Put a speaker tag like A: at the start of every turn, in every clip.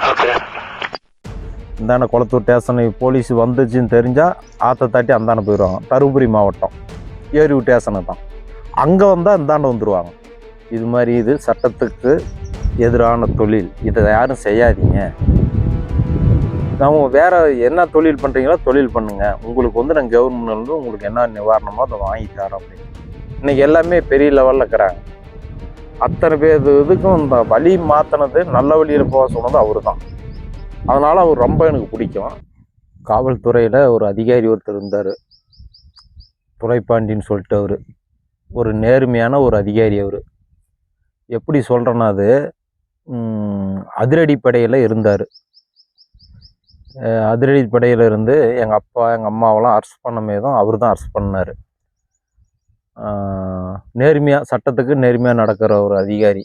A: Okay.
B: இந்தாண்ட Kulathur station police வந்துச்சுன்னு தெரிஞ்சால் ஆற்றை தாட்டி அந்தாண்ட போயிடுவாங்க. தருமபுரி மாவட்டம் ஏரியூர் ஸ்டேஷனு தான். அங்கே வந்தால் இந்தாண்ட வந்துடுவாங்க. இது மாதிரி இது சட்டத்துக்கு எதிரான தொழில். இதை யாரும் செய்யாதீங்க. நம்ம வேறு என்ன தொழில் பண்ணுறீங்களோ தொழில் பண்ணுங்கள். உங்களுக்கு வந்து நாங்கள் கவர்மெண்ட்லேருந்து உங்களுக்கு என்ன நிவாரணமோ அதை வாங்கி தரோம் அப்படின்னு. இன்றைக்கி எல்லாமே பெரிய லெவலில் இருக்கிறாங்க. அத்தனை பேர் இதுக்கும் இந்த வழி மாற்றினது, நல்ல வழியில் போக சொன்னது அவர் தான். அதனால் அவர் ரொம்ப எனக்கு பிடிக்கும். காவல்துறையில் ஒரு அதிகாரி ஒருத்தர் இருந்தார், துரைப்பாண்டின்னு சொல்லிட்டு. அவர் ஒரு நேர்மையான ஒரு அதிகாரி. அவர் எப்படி சொல்கிறேன்னா, அது அதிரடிப்படையில் இருந்தார். அதிரடிப்படையில் இருந்து எங்கள் அப்பா எங்கள் அம்மாவெல்லாம் அரெஸ்ட் பண்ணமேதும் அவர் தான் அரெஸ்ட் பண்ணார். நேர்மையாக, சட்டத்துக்கு நேர்மையாக நடக்கிற ஒரு அதிகாரி.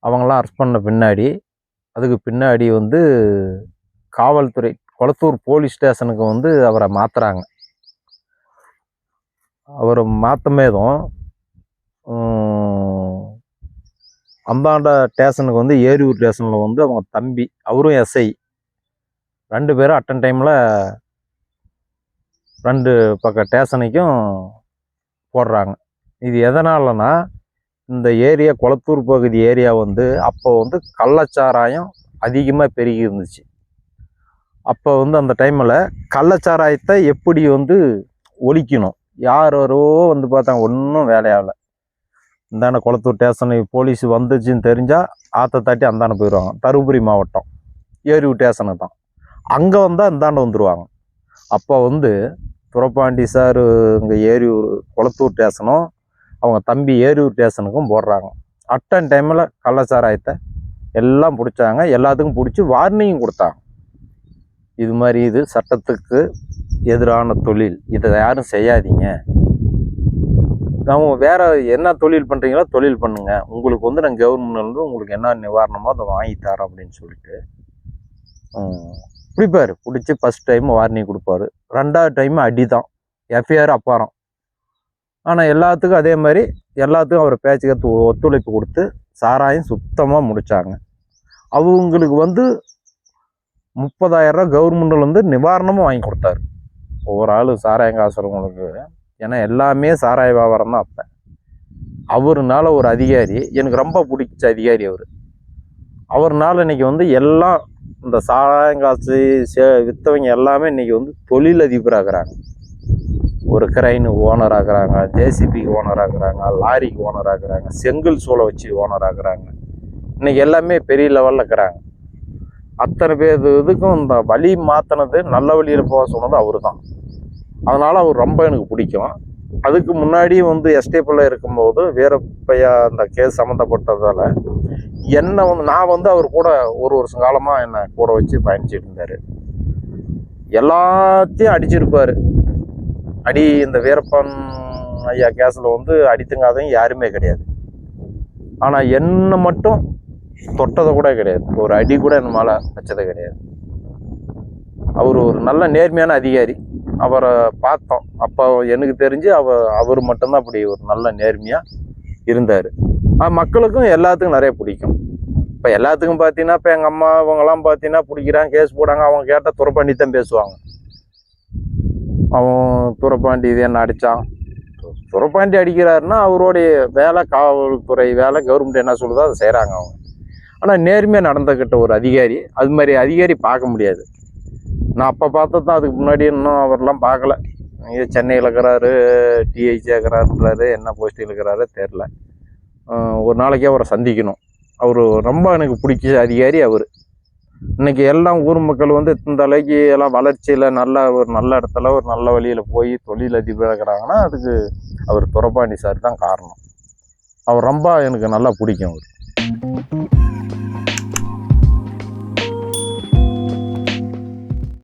B: அவங்களாம் அரெஸ்ட் பண்ண பின்னாடி, அதுக்கு பின்னாடி வந்து காவல்துறை குளத்தூர் போலீஸ் ஸ்டேஷனுக்கு வந்து அவரை மாற்றுறாங்க. அவரை மாற்றமேதும் அந்தாண்ட ஸ்டேஷனுக்கு வந்து ஏரியூர் ஸ்டேஷனில் வந்து அவங்க தம்பி, அவரும் எஸ்ஐ, 2 பேரும் அட்டன் டைமில் 2 பக்கம் ஸ்டேஷனுக்கும் போடுறாங்க. இது எதனாலனா, இந்த ஏரியா குளத்தூர் பகுதி ஏரியா வந்து அப்போ வந்து கள்ளச்சாராயம் அதிகமாக பெருகி இருந்துச்சு. அப்போ வந்து அந்த டைமில் கள்ளச்சாராயத்தை எப்படி வந்து ஒழிக்கணும், யாரோ வந்து பார்த்தாங்க, ஒன்றும் வேலையாகலை. இந்தாண்ட குளத்தூர் ஸ்டேஷன் போலீஸ் வந்துச்சுன்னு தெரிஞ்சால் ஆற்றை தாட்டி அந்தாண்ட போயிடுவாங்க. தருமபுரி மாவட்டம் ஏரியூர் ஸ்டேஷனு தான். அங்கே வந்தால் இந்தாண்ட வந்துடுவாங்க. அப்போ வந்து துரைப்பாண்டி சார் இங்கே ஏரியூர் குளத்தூர் ஸ்டேஷனும் அவங்க தம்பி ஏரியூர் ஸ்டேஷனுக்கும் போடுறாங்க. அட்டன் டைமில் கள்ளச்சாராயத்தை எல்லாம் பிடிச்சாங்க. எல்லாத்துக்கும் பிடிச்சி வார்னிங் கொடுத்தாங்க. இது மாதிரி இது சட்டத்துக்கு எதிரான தொழில். இதை யாரும் செய்யாதீங்க. நம்ம வேறு என்ன தொழில் பண்ணுறீங்களோ தொழில் பண்ணுங்கள். உங்களுக்கு வந்து நாங்கள் கவர்மெண்ட்லேருந்து உங்களுக்கு என்ன நிவாரணமோ அதை வாங்கி தரோம் அப்படின்னு சொல்லிட்டு பிடிப்பார். பிடிச்சி ஃபஸ்ட் டைம் வார்னிங் கொடுப்பாரு, 2வது டைம் அடி தான், எஃப்ஐஆர் அப்பாரம். ஆனால் எல்லாத்துக்கும் அதே மாதிரி எல்லாத்துக்கும் அவர் பேச்சுக்கு ஒத்துழைப்பு கொடுத்து சாராயம் சுத்தமாக முடித்தாங்க. அவங்களுக்கு வந்து 30,000 ரூபா கவர்மெண்ட்டில் வந்து நிவாரணமும் வாங்கி கொடுத்தாரு ஒவ்வொரு ஆள் சாராயம் காசுறவங்களுக்கு. ஏன்னா எல்லாமே சாராய வியாபாரம் தான். அப்போ அவருனால ஒரு அதிகாரி, எனக்கு ரொம்ப பிடிச்ச அதிகாரி அவர். அவர்னால இன்றைக்கி வந்து எல்லாம் இந்த சாராயம் காசு விற்றவங்க எல்லாமே இன்றைக்கி வந்து தொழிலதிபராகிறாங்க. ஒரு கிரைன் ஓனர் ஆகுறாங்க, ஜேசிபிக்கு ஓனர் ஆகுறாங்க, லாரிக்கு ஓனர் ஆகுறாங்க, செங்கல் சூளை வச்சு ஓனர் ஆகுறாங்க. இன்றைக்கி எல்லாமே பெரிய லெவலில் இருக்கிறாங்க. அத்தனை பேர் இதுக்கும் இந்த வழி மாற்றினது, நல்ல வழியில் போக சொன்னது அவர் தான். அதனால் அவர் ரொம்ப எனக்கு பிடிக்கும். அதுக்கு முன்னாடி வந்து எஸ்டேப்பில் இருக்கும்போது வீரப்பையா அந்த கேஸ் சம்மந்தப்பட்டதால் என்னை வந்து நான் வந்து அவர் கூட ஒரு வருஷம் காலமாக என்னை கூட வச்சு பயணிச்சுட்டு இருந்தார். எல்லாத்தையும் அடிச்சிருப்பார். அடி இந்த வீரப்பன் ஐயா கேஸில் வந்து அடித்துங்காதையும் யாருமே கிடையாது. ஆனால் என்னை மட்டும் தொட்டதை கூட கிடையாது. ஒரு அடி கூட என்ன மேலே வச்சதை கிடையாது. அவர் ஒரு நல்ல நேர்மையான அதிகாரி. அவரை பார்த்தோம். அப்போ எனக்கு தெரிஞ்சு அவர் மட்டும்தான் அப்படி ஒரு நல்ல நேர்மையாக இருந்தார். மக்களுக்கும் எல்லாத்துக்கும் நிறைய பிடிக்கும். இப்போ எல்லாத்துக்கும் பார்த்தீங்கன்னா, இப்போ எங்கள் அம்மா அவங்கெல்லாம் பார்த்தீங்கன்னா பிடிக்கிறாங்க, கேஸ் போடாங்க. அவங்க கேட்டால் துரைப்பாண்டி தான் பேசுவாங்க. அவன் துரைப்பாண்டி இது என்ன அடித்தான், துரைப்பாண்டி அடிக்கிறாருன்னா அவருடைய வேலை, காவல்துறை வேலை, கவர்மெண்ட் என்ன சொல்லுதோ அதை செய்கிறாங்க அவங்க. ஆனால் நேர்மையாக நடந்துக்கிட்ட ஒரு அதிகாரி, அது மாதிரி அதிகாரி பார்க்க முடியாது. நான் அப்போ பார்த்தது தான். அதுக்கு முன்னாடி இன்னும் அவரெல்லாம் பார்க்கல. சென்னையில் இருக்கிறாரு, டிஐசி இருக்கிறாருன்றாரு, என்ன போஸ்டில் இருக்கிறாரு தெரில. ஒரு நாளைக்கே அவரை சந்திக்கணும். அவர் ரொம்ப எனக்கு பிடிச்ச அதிகாரி அவர். இன்றைக்கி எல்லாம் ஊர் மக்கள் வந்து இந்த அளவுக்கு எல்லாம் வளர்ச்சியில் ஒரு நல்ல இடத்துல ஒரு நல்ல வழியில் போய் தொழிலதிபராக இருக்கிறாங்கன்னா அதுக்கு அவர் துரைப்பாண்டி சார் தான் காரணம். அவர் ரொம்ப எனக்கு நல்லா பிடிக்கும் அவர்.